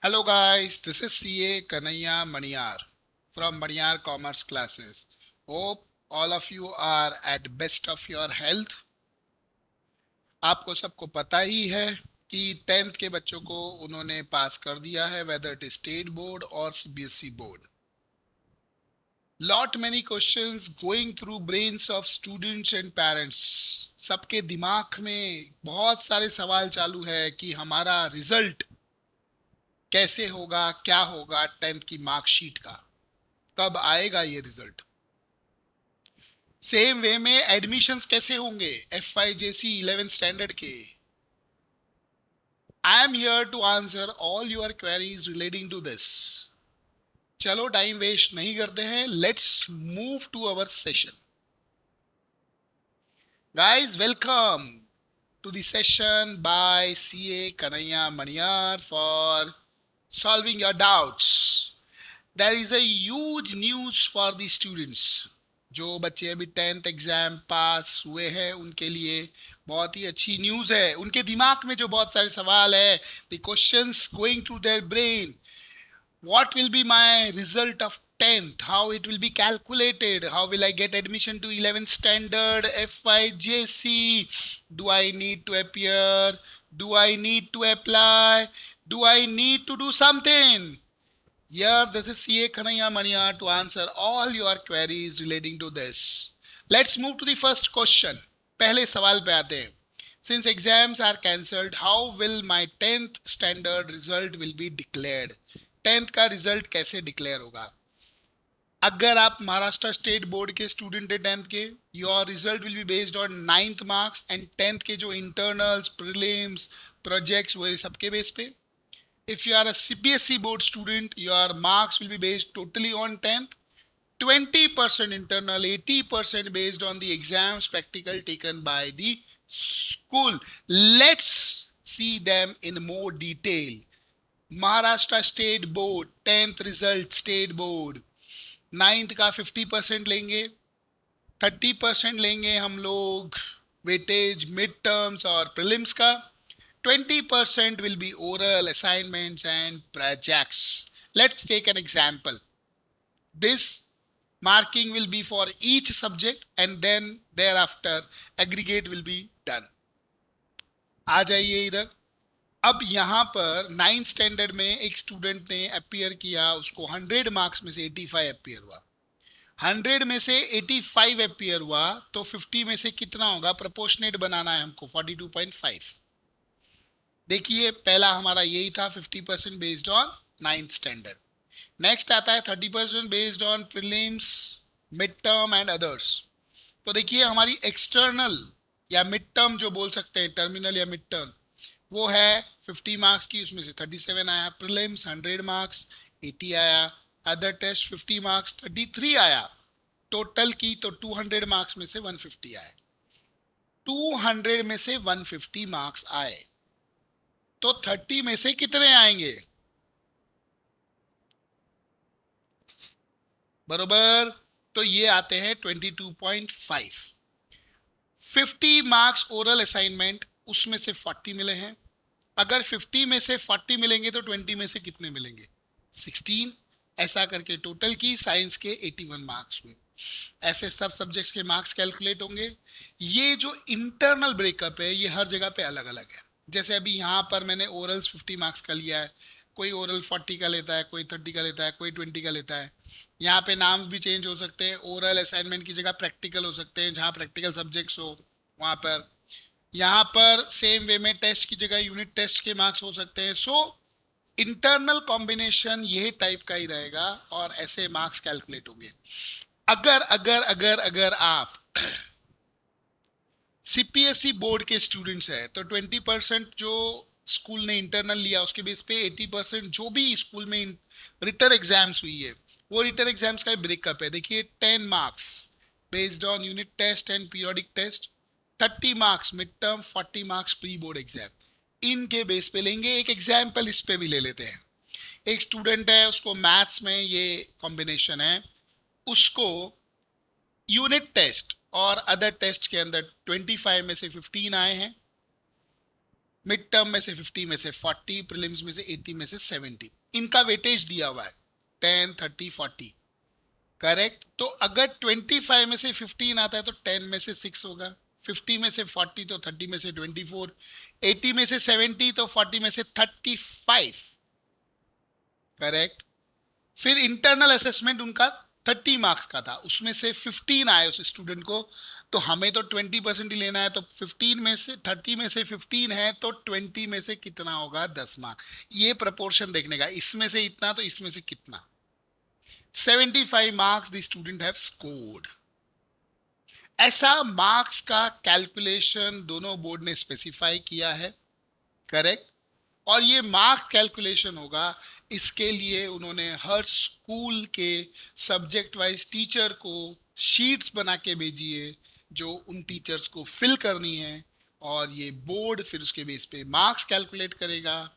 Hello guys, this is CA Kanaya Maniyar from Maniyar Commerce Classes. Hope all of you are at best of your health. आपको सबको पता ही है कि 10th के बच्चों को उन्होंने पास कर दिया है, whether it is state board or CBSE board. Lot many questions going through brains of students and parents. सबके दिमाग में बहुत सारे सवाल चालू है कि हमारा रिजल्ट कैसे होगा, क्या होगा 10th की मार्कशीट का, कब आएगा ये रिजल्ट। सेम वे में एडमिशंस कैसे होंगे FYJC 11th स्टैंडर्ड के। I am here to answer all your queries relating to this. चलो टाइम वेस्ट नहीं करते हैं, let's move to our session. Guys welcome to the session by CA Kanaya Maniyar for solving your doubts. There is a huge news for the students. जो बच्चे अभी 10th exam पास हुए हैं उनके लिए बहुत ही अच्छी न्यूज़ है। उनके दिमाग में जो बहुत सारे सवाल है, the questions going through their brain, what will be my result of 10th, how it will be calculated, how will I get admission to 11th standard FYJC, do I need to appear, do I need to apply, do I need to do something? Here this is CA Kanaya Maniya to answer all your queries relating to this. Let's move to the first question. पहले सवाल पे आते हैं. Since exams are cancelled, how will my 10th standard result will be declared? 10th का result कैसे declare होगा? अगर आप महाराष्ट्र स्टेट बोर्ड के स्टूडेंट है 10th के, your result will be based on 9th marks and 10th के जो इंटरनल्स, प्रीलिम्स, प्रोजेक्ट्स वो सबके बेस पे. If you are a CBSE board student, your marks will be based totally on 10th. 20% internal, 80% based on the exams practical taken by the school. Let's see them in more detail. Maharashtra state board 10th result state board 9th का 50% लेंगे, 30% लेंगे हम लोग weightage mid terms और prelims का, 20% will be oral assignments and projects. Let's take an example. This marking will be for each subject and then thereafter aggregate will be done. आ जाइए इधर. अब यहाँ पर 9th स्टैंडर्ड में एक स्टूडेंट ने अपियर किया, उसको 100 मार्क्स में से 85 अपियर हुआ. 100 में से 85 अपियर हुआ तो 50 में से कितना होगा, प्रोपोर्शनेट बनाना है हमको 42.5. देखिए पहला हमारा यही था 50% based on 9th standard. Next आता है 30% based on prelims, mid term and others. तो देखिए हमारी एक्सटर्नल या मिड टर्म जो बोल सकते हैं, टर्मिनल या मिड टर्म, वो है 50 मार्क्स की, उसमें से 37 आया. प्रीलिम्स 100 मार्क्स 80 आया. अदर टेस्ट 50 मार्क्स 33 आया. टोटल की तो 200 मार्क्स में से 150 आए. 200 में से 150 मार्क्स आए तो 30 में से कितने आएंगे, बरोबर? तो ये आते हैं 22.5. 50 मार्क्स ओरल असाइनमेंट, उसमें से 40 मिले हैं. अगर 50 में से 40 मिलेंगे तो 20 में से कितने मिलेंगे, 16. ऐसा करके टोटल की साइंस के 81 मार्क्स हुए. ऐसे सब सब्जेक्ट्स के मार्क्स कैलकुलेट होंगे. ये जो इंटरनल ब्रेकअप है ये हर जगह पे अलग अलग है. जैसे अभी यहाँ पर मैंने ओरल्स 50 मार्क्स का लिया है, कोई ओरल 40 का लेता है, कोई 30 का लेता है, कोई 20 का लेता है. यहाँ पे नाम्स भी चेंज हो सकते हैं. ओरल असाइनमेंट की जगह प्रैक्टिकल हो सकते हैं, जहाँ प्रैक्टिकल सब्जेक्ट्स हो वहाँ पर. यहाँ पर सेम वे में टेस्ट की जगह यूनिट टेस्ट के मार्क्स हो सकते हैं. सो इंटरनल कॉम्बिनेशन यही टाइप का ही रहेगा और ऐसे मार्क्स कैलकुलेट होंगे. अगर अगर अगर अगर आप सीपीएसई बोर्ड के स्टूडेंट्स हैं तो 20% जो स्कूल ने इंटरनल लिया उसके बेस पे 80% जो भी स्कूल में रिटर्न एग्जाम्स हुई है वो रिटर्न एग्जाम्स का ब्रेकअप है. देखिए 10 marks based on unit test and periodic test, 30 marks mid term, 40 marks pre board exam. इनके बेस पे लेंगे. एक एग्जाम्पल इस पे भी ले लेते हैं. एक स्टूडेंट है, उसको मैथ्स में ये कॉम्बिनेशन है, उसको यूनिट टेस्ट और अदर टेस्ट के अंदर 25 में से 15 आए हैं. मिड टर्म में से 50 में से 40, प्रीलिम्स में से 80 में से 70, इनका वेटेज दिया हुआ है 10, 30, 40। करेक्ट। तो अगर 25 में से 15 आता है तो 10 में से 6 होगा, 50 में से 40 तो 30 में से 24, 80 में से 70 तो 40 में से 35। करेक्ट। फिर इंटरनल असेसमेंट उनका 30 मार्क्स का था, उसमें से 15 आए उस स्टूडेंट को, तो हमें तो 20% ही लेना है, तो 15 में से 30 में से 15 है तो 20 में से कितना होगा, 10 मार्क। ये प्रपोर्शन देखने का, इसमें से इतना तो इसमें से कितना। 75 marks the student have scored. ऐसा मार्क्स का कैलकुलेशन दोनों बोर्ड ने स्पेसिफाई किया है। करेक्ट। और ये मार्क्स कैलकुलेशन होगा, इसके लिए उन्होंने हर स्कूल के सब्जेक्ट वाइज टीचर को शीट्स बना के भेजी है, जो उन टीचर्स को फिल करनी है, और ये बोर्ड फिर उसके बेस पे मार्क्स कैलकुलेट करेगा।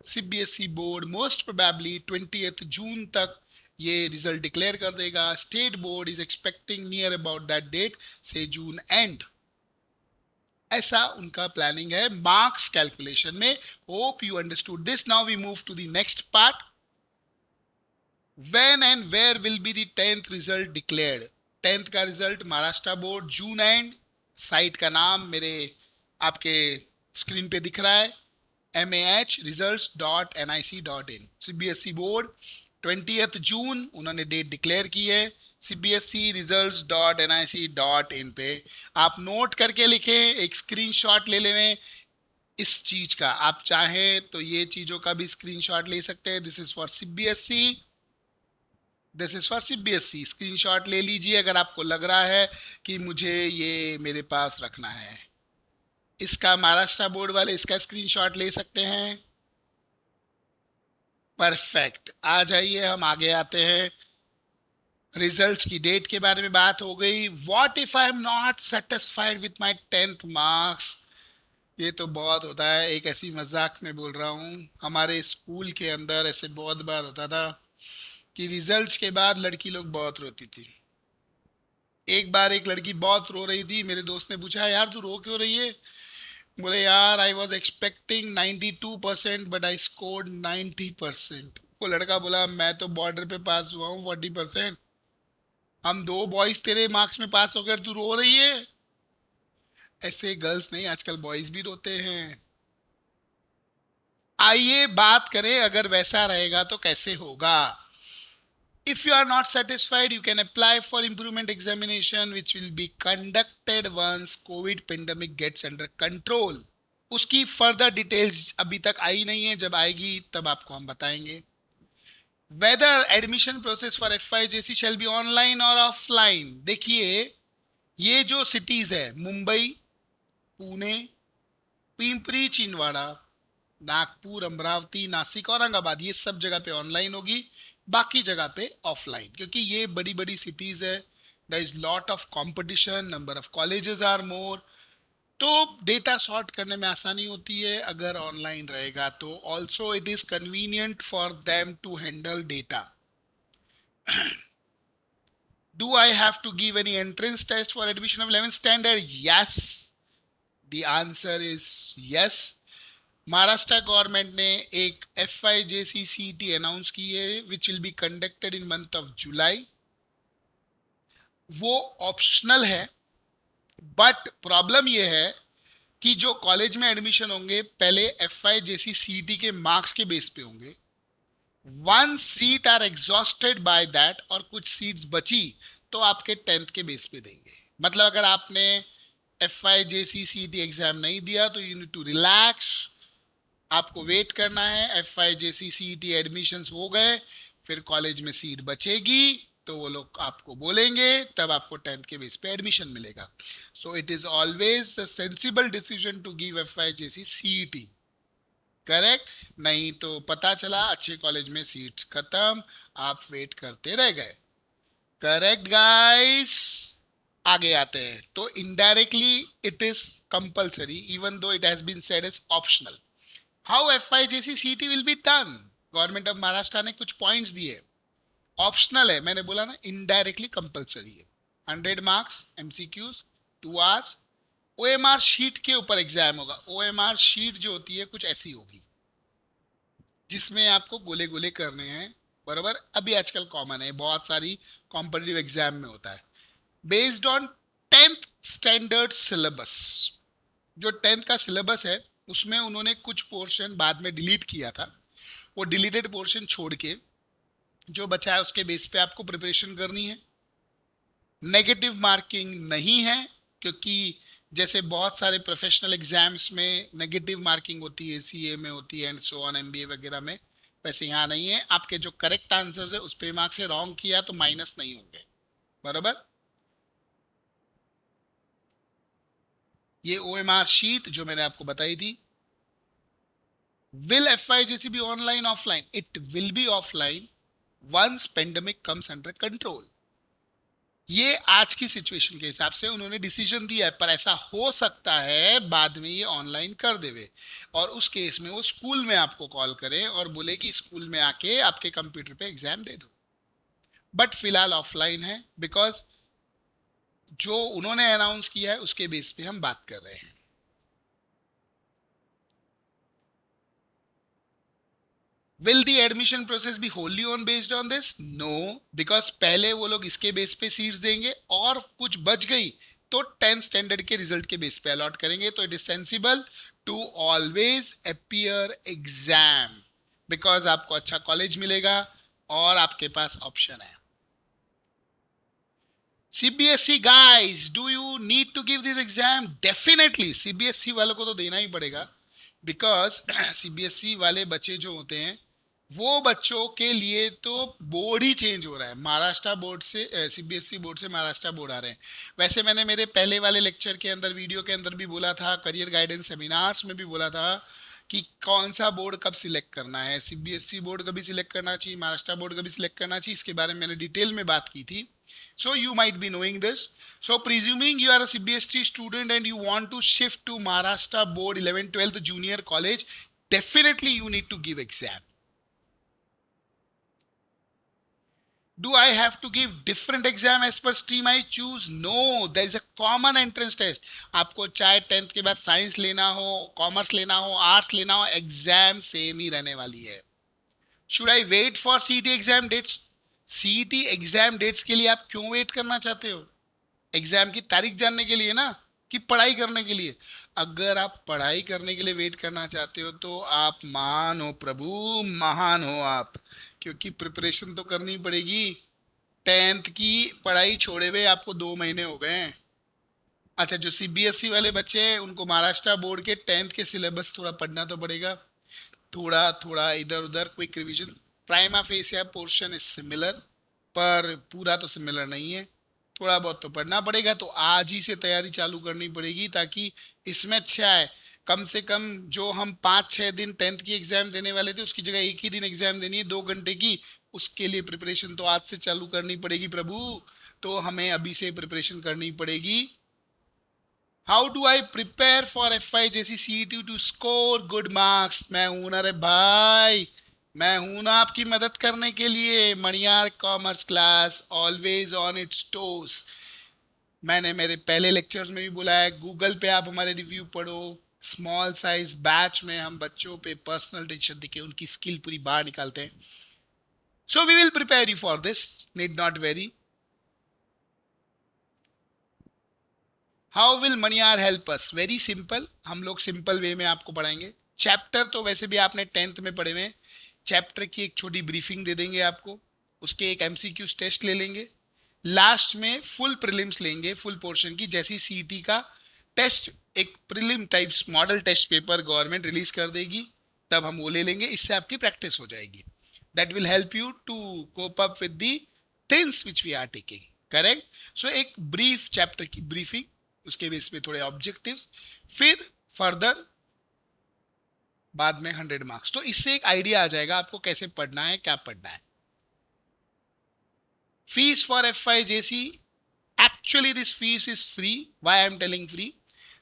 CBSE board most probably 20 June तक ये रिजल्ट डिक्लेयर कर देगा। State board is expecting near about that date, say June end. ऐसा उनका प्लानिंग है मार्क्स कैलकुलेशन में। Hope you understood this. Now we move to the next part. When and where will be the 10th result declared. 10th का result Maharashtra board June end. Site का नाम मेरे आपके screen पे दिख रहा है, mah-results.nic.in। सीबीएसई बोर्ड 20th जून उन्होंने डेट डिक्लेयर की है, cbsc-results.nic.in पे। आप नोट करके लिखें, एक स्क्रीनशॉट ले लें इस चीज का। आप चाहें तो ये चीजों का भी स्क्रीनशॉट ले सकते हैं। This is for CBSE, this is for CBSE. Screenshot ले लीजिए अगर आपको लग रहा है कि मुझे ये मेरे पास रखना है। इसका महाराष्ट्र बोर्ड वाले इसका स्क्रीनशॉट ले सकते हैं। परफेक्ट। आ जाइए, हम आगे आते हैं। रिजल्ट्स की डेट के बारे में बात हो गई। What if I am not satisfied with my 10th marks. ये तो बहुत होता है, एक ऐसी मजाक में बोल रहा हूँ, हमारे स्कूल के अंदर ऐसे बहुत बार होता था कि रिजल्ट्स के बाद लड़की लोग बहुत रोती थी। एक बार एक लड़की बहुत रो रही थी, मेरे दोस्त ने पूछा यार तू रो क्यों रही है। बोले यार I was expecting 92% but I scored 90%। वो लड़का बोला मैं तो बॉर्डर पे पास हुआ हूँ 40%, हम दो बॉयज तेरे मार्क्स में पास हो गए, तू रो रही है। ऐसे गर्ल्स नहीं, आजकल बॉयज भी रोते हैं। आइए बात करें अगर वैसा रहेगा तो कैसे होगा। If you are not satisfied, you can apply for improvement examination which will be conducted once COVID pandemic gets under control. उसकी फर्दर डिटेल्स अभी तक आई नहीं है, जब आएगी तब आपको हम बताएंगे। Whether admission process for FIJC shall be online और ऑफलाइन। देखिए ये जो सिटीज है, मुंबई, पुणे, पिंपरी चिंदवाड़ा, नागपुर, अमरावती, नासिक, औरंगाबाद, ये सब जगह पे ऑनलाइन होगी, बाकी जगह पे ऑफलाइन, क्योंकि ये बड़ी बड़ी सिटीज है। There is lot of competition, number of colleges are more, तो डेटा सॉर्ट करने में आसानी होती है अगर ऑनलाइन रहेगा तो। Also it is convenient for them to handle data. Do I have to give any entrance test for admission of 11th standard? Yes, the answer is yes. Maharashtra government ने एक FIJC-CET अनाउंस की है which will be conducted in month of July. वो optional है, but problem ये है कि जो कॉलेज में एडमिशन होंगे पहले FIJC-CET के मार्क्स के बेस पे होंगे। One seat are exhausted by that, और कुछ सीट्स बची तो आपके 10th के बेस पे देंगे। मतलब अगर आपने FIJC-CET एग्जाम नहीं दिया तो यू नीड टू रिलैक्स, आपको वेट करना है। FIJC-CET एडमिशंस हो गए, फिर कॉलेज में सीट बचेगी तो वो लोग आपको बोलेंगे, तब आपको 10th के बेस पे एडमिशन मिलेगा। So it is always a sensible decision to give FIJC-CET। Correct. नहीं तो पता चला अच्छे कॉलेज में सीट्स खत्म, आप वेट करते रह गए। Correct guys. आगे आते हैं तो indirectly it is compulsory even though it has been said as optional. How FIJC-CET will be done? Government of Maharashtra ने कुछ पॉइंट्स दिए। ऑप्शनल है, मैंने बोला ना, इनडायरेक्टली कंपल्सरी है। 100 marks MCQs, 2 hours, OMR sheet के ऊपर एग्जाम होगा। ओएमआर शीट जो होती है कुछ ऐसी होगी जिसमें आपको गोले गोले करने हैं, बराबर। अभी आजकल कॉमन है, बहुत सारी कॉम्पिटिटिव एग्जाम में होता है। Based on 10th standard syllabus, जो 10th का सिलेबस है उसमें उन्होंने कुछ पोर्शन बाद में डिलीट किया था। वो डिलीटेड पोर्शन छोड़ के जो बचा है उसके बेस पे आपको प्रिपरेशन करनी है। नेगेटिव मार्किंग नहीं है, क्योंकि जैसे बहुत सारे प्रोफेशनल एग्जाम्स में नेगेटिव मार्किंग होती है, सीए में होती है एंड सो ऑन, एमबीए वगैरह में, वैसे यहाँ नहीं है। आपके जो करेक्ट आंसर्स है उस पे मार्क्स से रॉन्ग किया तो माइनस नहीं होंगे, बराबर। ये ओएमआर शीट जो मैंने आपको बताई थी। Will FIGC be online offline? It will be offline once pandemic comes under control. ये आज की सिचुएशन के हिसाब से उन्होंने डिसीजन दिया है, पर ऐसा हो सकता है बाद में ये ऑनलाइन कर देवे, और उस केस में वो स्कूल में आपको कॉल करें और बोले कि स्कूल में आके आपके कंप्यूटर पे एग्जाम दे दो। बट फिलहाल ऑफलाइन है, बिकॉज जो उन्होंने अनाउंस किया है उसके बेस पे हम बात कर रहे हैं। Will the admission process be wholly on based on this? No, because पहले वो लोग इसके बेस पे सीट्स देंगे और कुछ बच गई तो 10th स्टैंडर्ड के रिजल्ट के बेस पे अलॉट करेंगे। तो it is sensible to always appear exam, because आपको अच्छा कॉलेज मिलेगा और आपके पास ऑप्शन है। CBSE guys, do you need to give this exam? Definitely CBSE वालों को तो देना ही पड़ेगा, बिकॉज सीबीएसई वाले बच्चे जो होते हैं वो बच्चों के लिए तो बोर्ड ही चेंज हो रहा है। महाराष्ट्र बोर्ड से सीबीएसई बोर्ड से महाराष्ट्र बोर्ड आ रहे हैं। वैसे मैंने मेरे पहले वाले लेक्चर के अंदर, वीडियो के अंदर भी बोला था, करियर गाइडेंस सेमिनार्स में भी बोला था कि कौन सा बोर्ड कब सिलेक्ट करना है। सीबीएसई बोर्ड कभी सिलेक्ट करना चाहिए, महाराष्ट्र बोर्ड कभी सिलेक्ट करना चाहिए, इसके बारे में मैंने डिटेल में बात की थी। So you might be knowing this. So presuming you are a CBSE student and you want to shift to Maharashtra board 11th 12th junior college, definitely you need to give exam. Do I have to give different exam as per stream I choose? No, there is a common entrance test. आपको चाहे 10th के बाद science लेना हो, commerce लेना हो, arts लेना हो, एग्जाम सेम ही रहने वाली है। Should I wait for CET exam dates? CET exam dates के लिए आप क्यों वेट करना चाहते हो? एग्जाम की तारीख जानने के लिए ना, कि पढ़ाई करने के लिए? अगर आप पढ़ाई करने के लिए वेट करना चाहते हो तो आप महान हो प्रभु, महान हो आप, क्योंकि प्रिपरेशन तो करनी पड़ेगी। 10th की पढ़ाई छोड़े हुए आपको 2 महीने हो गए हैं। अच्छा, जो सीबीएसई वाले बच्चे हैं उनको महाराष्ट्र बोर्ड के 10th के सिलेबस थोड़ा पढ़ना तो पड़ेगा, थोड़ा थोड़ा इधर उधर quick revision. Prima fascia portion is similar, पर पूरा तो सिमिलर नहीं है, थोड़ा बहुत तो पढ़ना पड़ेगा। तो आज ही से तैयारी चालू करनी पड़ेगी, ताकि इसमें अच्छा है कम से कम जो हम 5-6 दिन 10th की एग्जाम देने वाले थे उसकी जगह एक ही दिन एग्जाम देनी है 2 घंटे की, उसके लिए प्रिपरेशन तो आज से चालू करनी पड़ेगी प्रभु। तो हमें अभी से प्रिपरेशन करनी पड़ेगी। How do I prepare for FIJC CET to score good marks? मैं हूं ना रे भाई, मैं हूं ना आपकी मदद करने के लिए। Maniyar commerce class always on its toes. मैंने मेरे पहले लेक्चर्स में भी बोला है, गूगल पे आप हमारे रिव्यू पढ़ो। स्मॉल साइज बैच में हम बच्चों पे पर्सनल टेंशन देके उनकी स्किल पूरी बाहर निकालते हैं। So we will prepare you for this, need not worry. How will Maniyar help us? Very simple, हम लोग सिंपल वे में आपको पढ़ाएंगे। चैप्टर तो वैसे भी आपने 10th में पढ़े हुए, चैप्टर की एक छोटी ब्रीफिंग दे देंगे आपको, उसके एक MCQ टेस्ट ले लेंगे, लास्ट में फुल प्रीलिम्स लेंगे फुल पोर्शन की। जैसी सीईटी का टेस्ट एक prelim types model test paper government release कर देगी, तब हम वो ले लेंगे, इससे आपकी प्रैक्टिस हो जाएगी। That will help you to cope up with the things which we are taking, correct. So एक ब्रीफ चैप्टर की ब्रीफिंग, उसके बेस पे थोड़े ऑब्जेक्टिव्स, फिर फर्दर बाद में 100 मार्क्स। तो इससे एक आइडिया आ जाएगा आपको कैसे पढ़ना है, क्या पढ़ना है। Fees for FIJC, actually this fees is free. Why I am telling free?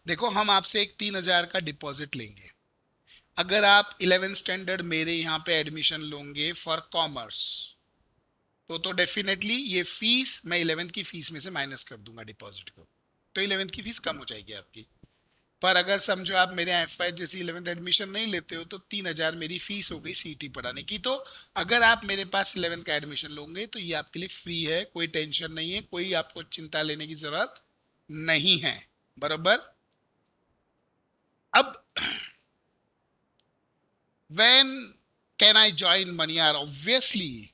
देखो, हम आपसे एक 3000 का डिपॉजिट लेंगे। अगर आप 11th स्टैंडर्ड मेरे यहाँ पे एडमिशन लोगे फॉर कॉमर्स, तो डेफिनेटली ये फीस मैं 11th की फीस में से माइनस कर दूंगा डिपॉजिट को, तो 11th की फीस कम हो जाएगी आपकी। पर अगर समझो आप मेरे एफ वाई जैसी 11th एडमिशन नहीं लेते हो तो 3,000 मेरी फीस हो गई सीईटी पढ़ाने की। तो अगर आप मेरे पास 11th का एडमिशन लोगे तो ये आपके लिए फ्री है, कोई टेंशन नहीं है, कोई आपको चिंता लेने की जरूरत नहीं है। बरोबर। अब when can I join Maniyar? Obviously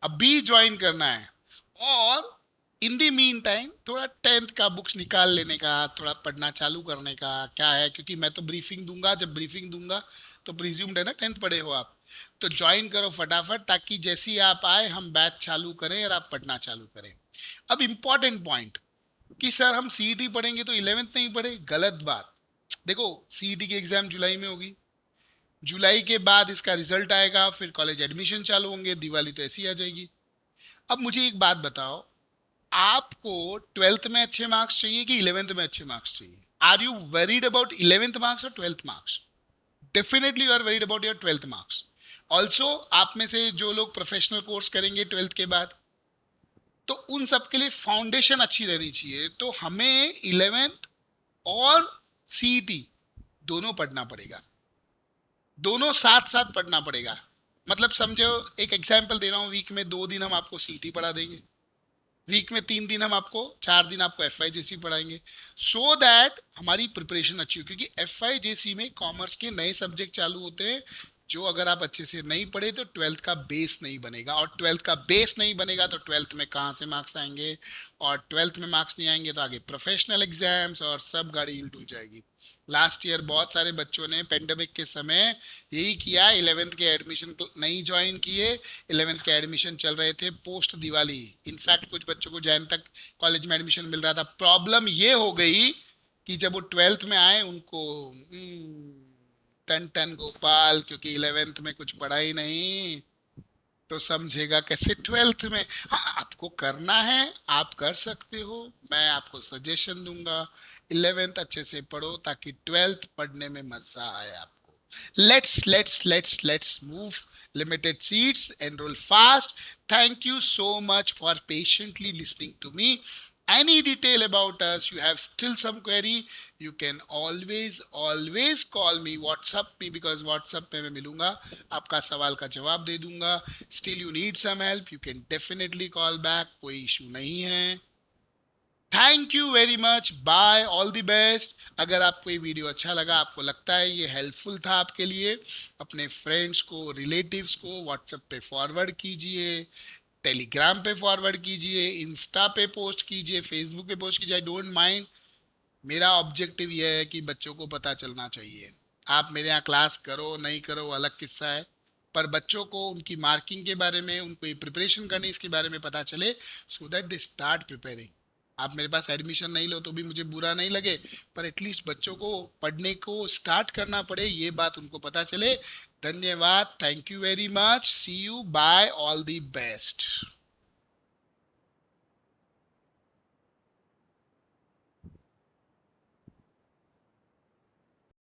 अभी ज्वाइन करना है। और इन दी मीन टाइम थोड़ा 10th का बुक्स निकाल लेने का, थोड़ा पढ़ना चालू करने का। क्या है, क्योंकि मैं तो ब्रीफिंग दूंगा, जब ब्रीफिंग दूंगा तो प्रिज्यूम्ड है ना 10th पढ़े हो आप। तो ज्वाइन करो फटाफट, ताकि जैसे ही आप आए हम बैच चालू करें और आप पढ़ना चालू करें। अब इंपॉर्टेंट पॉइंट कि सर हम सीईटी पढ़ेंगे तो 11th नहीं पढ़े, गलत बात। देखो, सीईटी की एग्जाम जुलाई में होगी, जुलाई के बाद इसका रिजल्ट आएगा, फिर कॉलेज एडमिशन चालू होंगे, दिवाली तो ऐसी आ जाएगी। अब मुझे एक बात बताओ, आपको 12th में अच्छे मार्क्स चाहिए कि 11th में अच्छे मार्क्स चाहिए? Are you worried about 11th marks और 12th marks? Definitely you are worried about your 12th marks. Also आप में से जो लोग प्रोफेशनल कोर्स करेंगे 12th के बाद, तो उन सब के लिए फाउंडेशन अच्छी रहनी चाहिए। तो हमें 11th और सीईटी दोनों पढ़ना पड़ेगा, दोनों साथ साथ पढ़ना पड़ेगा। मतलब समझो, एक एग्जांपल दे रहा हूँ, वीक में 2 दिन हम आपको सीटी पढ़ा देंगे, वीक में 3 दिन हम आपको, 4 दिन आपको एफ आई जेसी पढ़ाएंगे, सो दैट हमारी प्रिपरेशन अच्छी हो। क्योंकि एफ आई जेसी में कॉमर्स के नए सब्जेक्ट चालू होते हैं, जो अगर आप अच्छे से नहीं पढ़े तो 12th का बेस नहीं बनेगा, और 12th का बेस नहीं बनेगा तो 12th में कहाँ से मार्क्स आएंगे, और 12th में मार्क्स नहीं आएंगे तो आगे प्रोफेशनल एग्जाम्स और सब गाड़ी उल्ट हो जाएगी। लास्ट ईयर बहुत सारे बच्चों ने पेंडेमिक के समय यही किया, 11th के एडमिशन नहीं ज्वाइन किए, 11th के एडमिशन चल रहे थे पोस्ट दिवाली। इनफैक्ट कुछ बच्चों को जैन तक कॉलेज में एडमिशन मिल रहा था। प्रॉब्लम ये हो गई कि जब वो 12th में आए उनको टन टन गोपाल, क्योंकि 11th में कुछ पढ़ा ही नहीं तो समझेगा कैसे 12th में। हाँ, आपको करना है, आप कर सकते हो, मैं आपको सजेशन दूंगा, 11th अच्छे से पढ़ो ताकि 12th पढ़ने में मजा आए आपको। Let's move. Limited seats, enroll fast. Thank you so much for patiently listening to me. Any detail about us, you have still some query, you can always call me, WhatsApp me, because WhatsApp पे मैं मिलूंगा, आपका सवाल का जवाब दे दूंगा। Still you need some help, you can definitely call back, कोई issue नहीं है। Thank you very much, bye, all the best. अगर आपको ये वीडियो अच्छा लगा, आपको लगता है ये हेल्पफुल था आपके लिए, अपने फ्रेंड्स को, रिलेटिव्स को व्हाट्सएप पे फॉरवर्ड कीजिए, टेलीग्राम पे फॉरवर्ड कीजिए, इंस्टा पे पोस्ट कीजिए, फेसबुक पे पोस्ट कीजिए, आई डोंट माइंड। मेरा ऑब्जेक्टिव यह है कि बच्चों को पता चलना चाहिए। आप मेरे यहाँ क्लास करो नहीं करो वो अलग किस्सा है, पर बच्चों को उनकी मार्किंग के बारे में, उनको प्रिपरेशन करनी इसके बारे में पता चले, so that they start preparing. आप मेरे पास एडमिशन नहीं लो तो भी मुझे बुरा नहीं लगे, पर एटलीस्ट बच्चों को पढ़ने को स्टार्ट करना पड़े, ये बात उनको पता चले। धन्यवाद, thank you very much, see you, bye, all the best.